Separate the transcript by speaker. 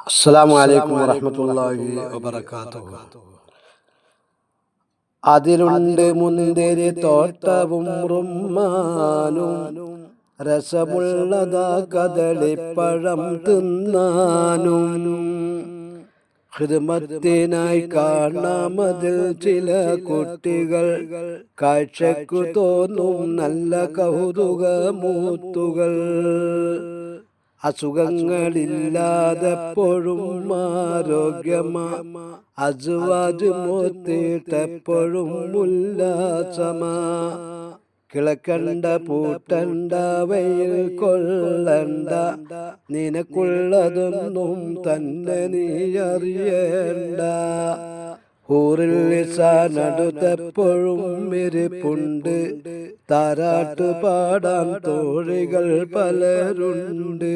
Speaker 1: അസ്സലാമു അലൈക്കും വറഹ്മത്തുള്ളാഹി വബറകാതുഹു. അതിലുണ്ട് മുന്തിരി തോട്ടവും റുമ്മാനും, രസമുള്ളതാ കദളിപ്പഴം തിന്നാനും. ഖിദ്മത്തിനായി കാണാമതിൽ ചില കുട്ടികൾ, കാഴ്ചക്കു തോന്നും നല്ല കൗതുകമൂത്തുകൾ. അസുഖങ്ങളില്ലാതെപ്പോഴും ആരോഗ്യമാ, അസുവാജ് മൂത്തിട്ടെപ്പോഴും ഉല്ലാസമാ. കിളക്കണ്ട പൂട്ടണ്ട വെയിൽ കൊള്ളണ്ട, നിനക്കുള്ളതൊന്നും തന്നെ നീ അറിയണ്ട. ഊറിൽ ലിസാനടുത്തെപ്പോഴും ഇരിപ്പുണ്ട്, താരാട്ട് പാടാൻ തോഴികൾ പലരുണ്ട്.